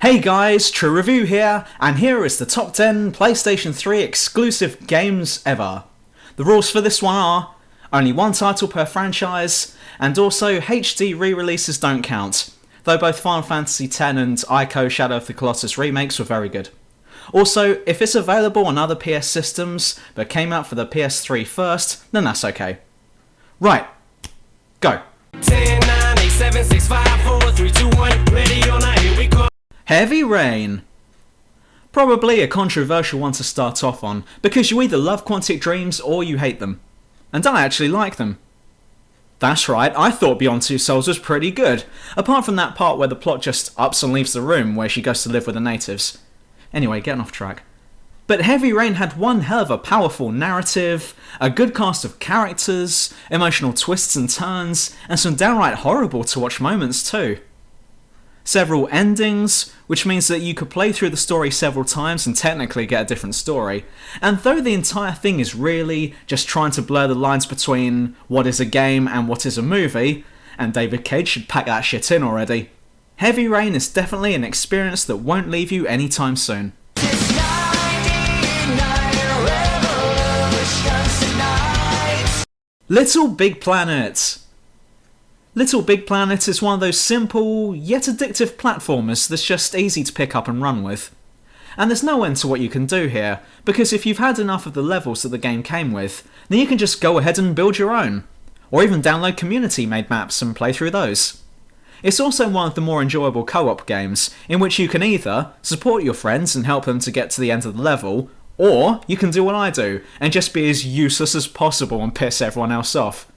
Hey guys, True Review here, and here is the top 10 PlayStation 3 exclusive games ever. The rules for this one are, only one title per franchise, and also HD re-releases don't count, though both Final Fantasy X and Ico Shadow of the Colossus remakes were very good. Also, if it's available on other PS systems, but came out for the PS3 first, then that's okay. Right, go. 10, 9, 8, 7, 6, 5, 4, 3, 2, 1, ready or not, here we go. Heavy Rain. Probably a controversial one to start off on, because you either love Quantic Dreams or you hate them. And I actually like them. That's right, I thought Beyond Two Souls was pretty good, apart from that part where the plot just ups and leaves the room where she goes to live with the natives. Anyway, getting off track. But Heavy Rain had one hell of a powerful narrative, a good cast of characters, emotional twists and turns, and some downright horrible to watch moments too. Several endings, which means that you could play through the story several times and technically get a different story. And though the entire thing is really just trying to blur the lines between what is a game and what is a movie, and David Cage should pack that shit in already, Heavy Rain is definitely an experience that won't leave you anytime soon. Little Big Planet. Little Big Planet is one of those simple, yet addictive platformers that's just easy to pick up and run with. And there's no end to what you can do here, because if you've had enough of the levels that the game came with, then you can just go ahead and build your own, or even download community-made maps and play through those. It's also one of the more enjoyable co-op games, in which you can either support your friends and help them to get to the end of the level, or you can do what I do, and just be as useless as possible and piss everyone else off.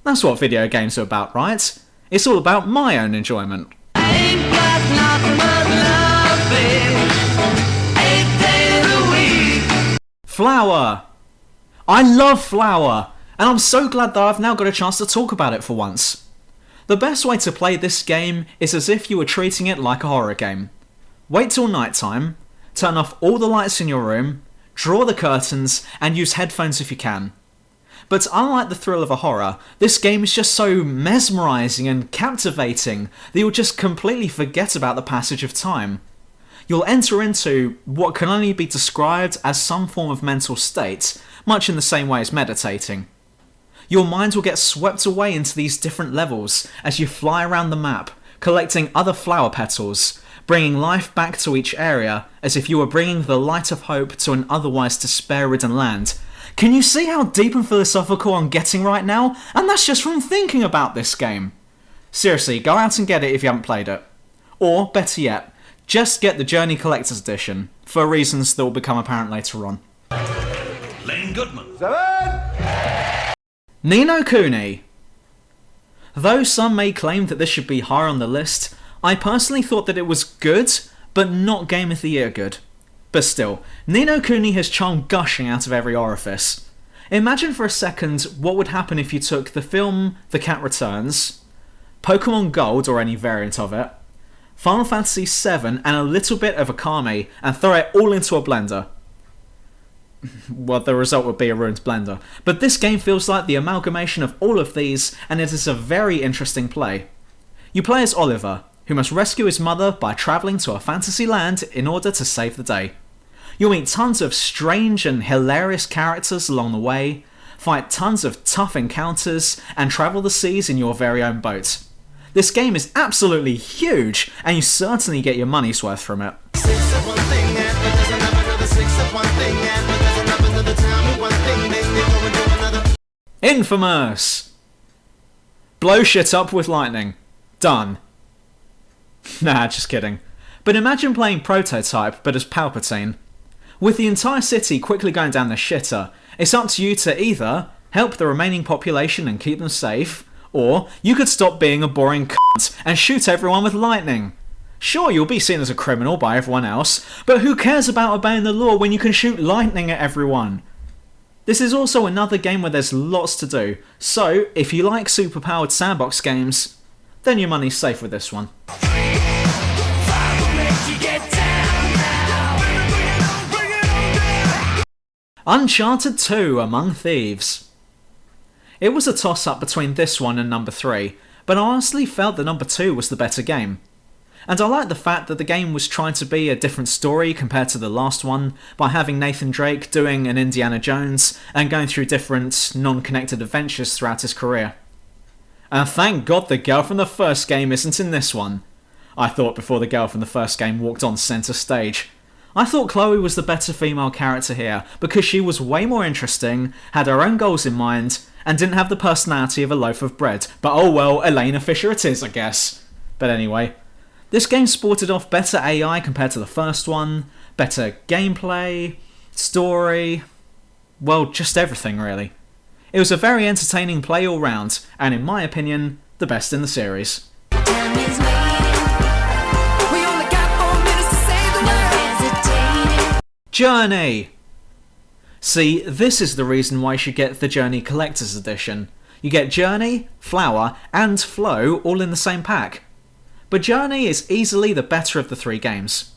That's what video games are about, right? It's all about my own enjoyment. Flower! I love Flower! And I'm so glad that I've now got a chance to talk about it for once. The best way to play this game is as if you were treating it like a horror game. Wait till night time, turn off all the lights in your room, draw the curtains, and use headphones if you can. But unlike the thrill of a horror, this game is just so mesmerising and captivating that you'll just completely forget about the passage of time. You'll enter into what can only be described as some form of mental state, much in the same way as meditating. Your mind will get swept away into these different levels as you fly around the map, collecting other flower petals, bringing life back to each area as if you were bringing the light of hope to an otherwise despair-ridden land. Can you see how deep and philosophical I'm getting right now? And that's just from thinking about this game. Seriously, go out and get it if you haven't played it. Or, better yet, just get the Journey Collector's Edition, for reasons that will become apparent later on. Lane Goodman. Ni no Kuni. Though some may claim that this should be higher on the list, I personally thought that it was good, but not Game of the Year good. But still, Ni no Kuni has charm gushing out of every orifice. Imagine for a second what would happen if you took the film The Cat Returns, Pokemon Gold or any variant of it, Final Fantasy VII and a little bit of Akame and throw it all into a blender. Well, the result would be a ruined blender. But this game feels like the amalgamation of all of these, and it is a very interesting play. You play as Oliver, who must rescue his mother by travelling to a fantasy land in order to save the day. You'll meet tons of strange and hilarious characters along the way, fight tons of tough encounters, and travel the seas in your very own boat. This game is absolutely huge, and you certainly get your money's worth from it. Infamous! Blow shit up with lightning. Done. Nah, just kidding. But imagine playing Prototype, but as Palpatine. With the entire city quickly going down the shitter, it's up to you to either help the remaining population and keep them safe, or you could stop being a boring cunt and shoot everyone with lightning. Sure, you'll be seen as a criminal by everyone else, but who cares about obeying the law when you can shoot lightning at everyone? This is also another game where there's lots to do, so if you like superpowered sandbox games, then your money's safe with this one. Uncharted 2 Among Thieves. It was a toss-up between this one and number 3, but I honestly felt that number 2 was the better game. And I like the fact that the game was trying to be a different story compared to the last one by having Nathan Drake doing an Indiana Jones and going through different non-connected adventures throughout his career. And thank God the girl from the first game isn't in this one. I thought before the girl from the first game walked on centre stage. I thought Chloe was the better female character here because she was way more interesting, had her own goals in mind, and didn't have the personality of a loaf of bread. But oh well, Elena Fisher it is, I guess. But anyway, this game sported off better AI compared to the first one, better gameplay, story, well, just everything really. It was a very entertaining play all round, and in my opinion, the best in the series. Journey! See, this is the reason why you should get the Journey Collector's Edition. You get Journey, Flower, and Flow all in the same pack. But Journey is easily the better of the three games.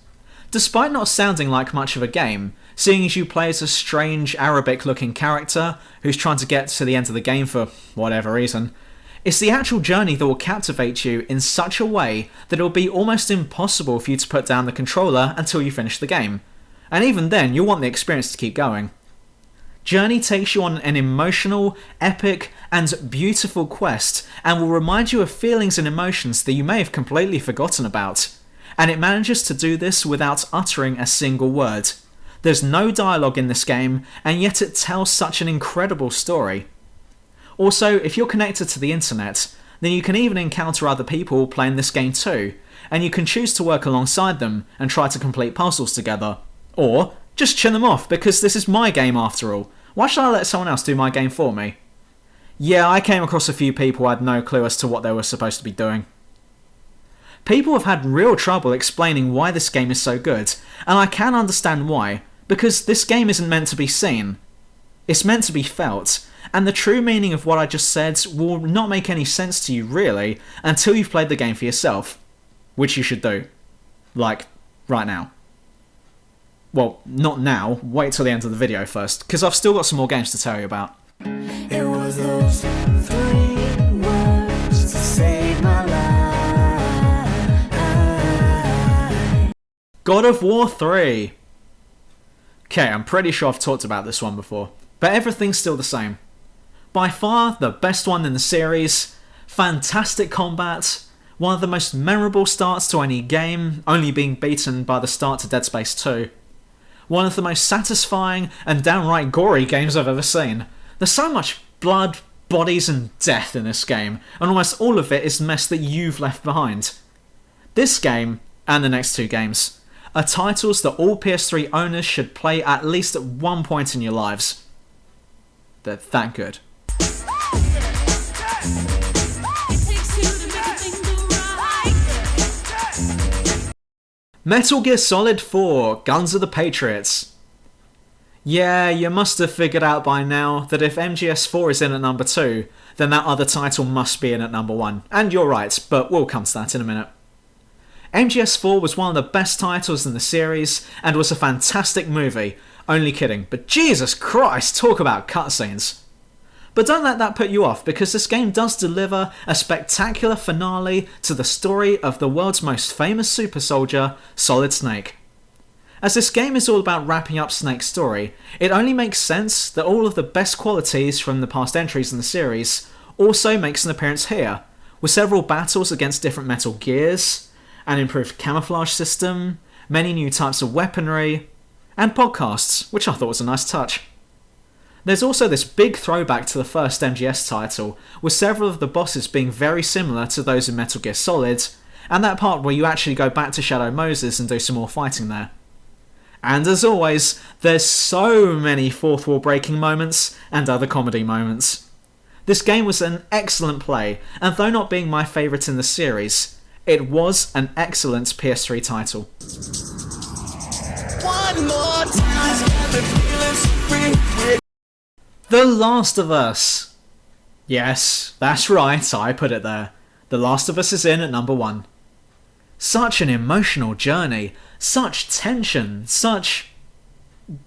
Despite not sounding like much of a game, seeing as you play as a strange Arabic-looking character who's trying to get to the end of the game for whatever reason, it's the actual journey that will captivate you in such a way that it will be almost impossible for you to put down the controller until you finish the game. And even then, you'll want the experience to keep going. Journey takes you on an emotional, epic, and beautiful quest, and will remind you of feelings and emotions that you may have completely forgotten about. And it manages to do this without uttering a single word. There's no dialogue in this game, and yet it tells such an incredible story. Also, if you're connected to the internet, then you can even encounter other people playing this game too, and you can choose to work alongside them and try to complete puzzles together. Or, just chin them off because this is my game after all. Why should I let someone else do my game for me? Yeah, I came across a few people who had no clue as to what they were supposed to be doing. People have had real trouble explaining why this game is so good, and I can understand why, because this game isn't meant to be seen. It's meant to be felt, and the true meaning of what I just said will not make any sense to you really until you've played the game for yourself. Which you should do. Like, right now. Well, not now, wait till the end of the video first, because I've still got some more games to tell you about. It was those 3 words to save my life. God of War 3. Okay, I'm pretty sure I've talked about this one before, but everything's still the same. By far the best one in the series, fantastic combat, one of the most memorable starts to any game, only being beaten by the start to Dead Space 2. One of the most satisfying and downright gory games I've ever seen. There's so much blood, bodies and death in this game, and almost all of it is mess that you've left behind. This game, and the next 2 games, are titles that all PS3 owners should play at least at one point in your lives. They're that good. Metal Gear Solid 4 Guns of the Patriots. Yeah, you must have figured out by now that if MGS4 is in at number 2, then that other title must be in at number 1. And you're right, but we'll come to that in a minute. MGS4 was one of the best titles in the series, and was a fantastic movie. Only kidding, but Jesus Christ, talk about cutscenes. But don't let that put you off, because this game does deliver a spectacular finale to the story of the world's most famous super soldier, Solid Snake. As this game is all about wrapping up Snake's story, it only makes sense that all of the best qualities from the past entries in the series also makes an appearance here, with several battles against different Metal Gears, an improved camouflage system, many new types of weaponry, and podcasts, which I thought was a nice touch. There's also this big throwback to the first MGS title, with several of the bosses being very similar to those in Metal Gear Solid, and that part where you actually go back to Shadow Moses and do some more fighting there. And as always, there's so many fourth wall breaking moments and other comedy moments. This game was an excellent play, and though not being my favourite in the series, it was an excellent PS3 title. One more time, got me feeling so free. The Last of Us. Yes, that's right, I put it there. The Last of Us is in at number 1. Such an emotional journey, such tension, such...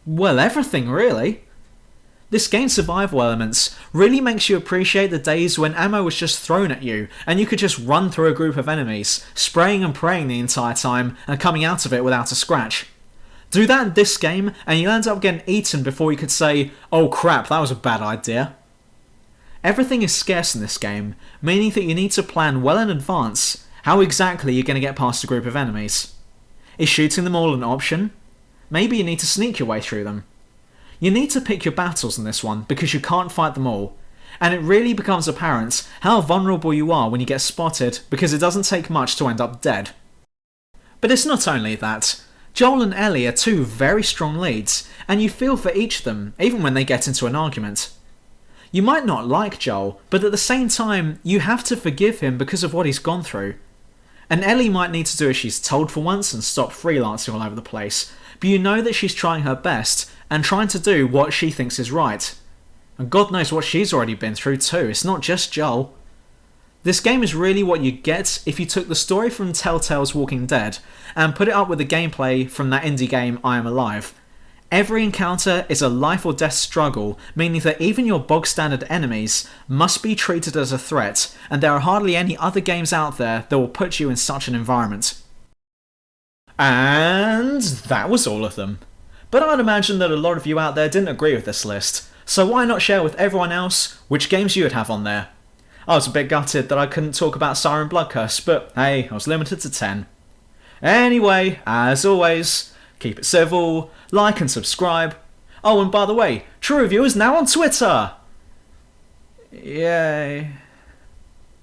well, everything really. This game's survival elements really makes you appreciate the days when ammo was just thrown at you and you could just run through a group of enemies, spraying and praying the entire time and coming out of it without a scratch. Do that in this game and you'll end up getting eaten before you could say, "Oh crap, that was a bad idea." Everything is scarce in this game, meaning that you need to plan well in advance how exactly you're going to get past a group of enemies. Is shooting them all an option? Maybe you need to sneak your way through them. You need to pick your battles in this one because you can't fight them all, and it really becomes apparent how vulnerable you are when you get spotted because it doesn't take much to end up dead. But it's not only that. Joel and Ellie are two very strong leads, and you feel for each of them, even when they get into an argument. You might not like Joel, but at the same time, you have to forgive him because of what he's gone through. And Ellie might need to do as she's told for once and stop freelancing all over the place, but you know that she's trying her best and trying to do what she thinks is right. And God knows what she's already been through too, it's not just Joel. This game is really what you get if you took the story from Telltale's Walking Dead and put it up with the gameplay from that indie game I Am Alive. Every encounter is a life or death struggle, meaning that even your bog standard enemies must be treated as a threat, and there are hardly any other games out there that will put you in such an environment. And that was all of them. But I'd imagine that a lot of you out there didn't agree with this list, so why not share with everyone else which games you would have on there? I was a bit gutted that I couldn't talk about Siren Blood Curse, but hey, I was limited to 10. Anyway, as always, keep it civil, like and subscribe. Oh, and by the way, True Review is now on Twitter! Yay.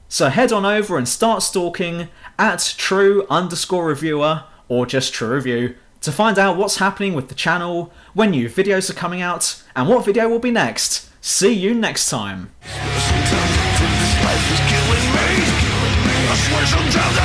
So head on over and start stalking at true_reviewer, or just True Review, to find out what's happening with the channel, when new videos are coming out, and what video will be next. See you next time. Life is killing me. I swear sometimes